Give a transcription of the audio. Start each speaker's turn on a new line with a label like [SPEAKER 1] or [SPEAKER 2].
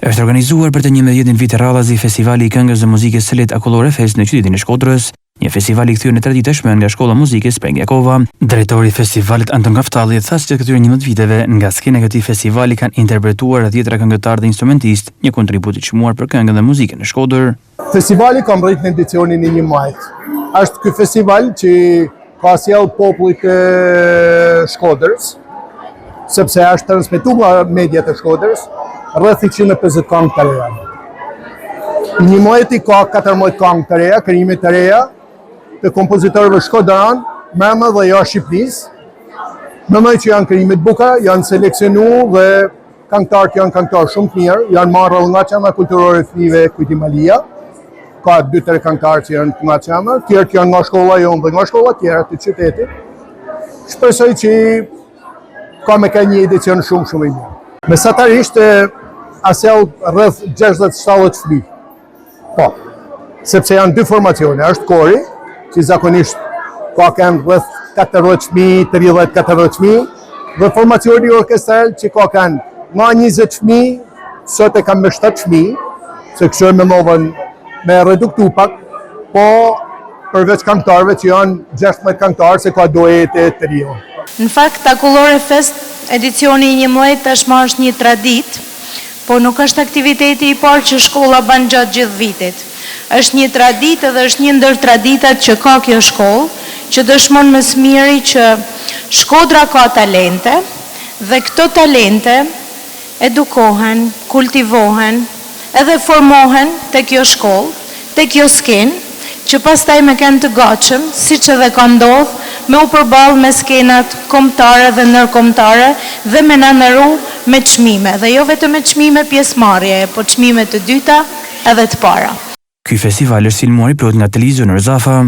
[SPEAKER 1] Është organizuar për të 11 vite radhazi Festivali i Këngës dhe Muzikës Selet Akullore Fest në qytetin e Shkodrës, një festival i kthyer në traditashme nga Shkolla Muzikës Prengjakova. Drejtori i festivalit Anton Kaftalli thas që këtyre 11 viteve nga skena e këtij festivali kanë interpretuar 10 këngëtarë dhe instrumentistë, një kontribut i çmuar për këngën dhe muzikën në Shkodër.
[SPEAKER 2] Festivali ka mbërrit në edicionin e 1 majit. Është ky festival që ka sjell popullit të Shkodrës, sepse është transmetuar nga mediat e Shkodrës, rreth 150 këngë të reja. Një majti ka 14 këngë të reja, krijime të reja të kompozitorëve shkodran, mërmë dhe jashtë Shqipërisë. Mërmë që janë krijime të bukura, janë seleksionuar dhe këngëtarët janë këngëtarë shumë të mirë, janë marrë nga çama kulturore të fëmijëve Kujti Malia. Ka 2-3 këngëtarë që janë nga çama, tjerë janë nga shkolla jonë dhe nga shkolla tjera të qytetit. Shpresoj që ka me ka një edicion shumë i mirë. Mesatarisht asjell rreth 60-70 fëmijë. Po, sepse janë 2 formacione, është kori, që zakonisht ka kanë rreth 40 fëmijë, 30-40 fëmijë, dhe formacioni orkestral që ka kanë nga 20 fëmijë, sot e kam me 7 fëmijë, se kështu me novën me reduktu pak, po përveç këngëtarëve që janë 16 këngëtarë se ka duete të trio.
[SPEAKER 3] Në fakt, Akullore Fest edicioni 11 tashmë është një traditë, po nuk është aktiviteti i parë që shkolla bën gjatë gjithë vitit. Është një traditë dhe është një ndër traditat që ka kjo shkollë, që dëshmon më së miri që Shkodra ka talente dhe këto talente edukohen, kultivohen, edhe formohen te kjo shkollë, te kjo skenë, që pastaj me kanë të gatshëm, siç edhe ka ndodhur, me u përballë me skenat kombëtare dhe ndërkombëtare dhe me na ndëru me çmime, dhe jo vetëm me çmime pjesëmarrjeje, po çmime të dyta edhe të para.
[SPEAKER 1] Ky festival është filmuar i plot nga Televizioni Rzafa.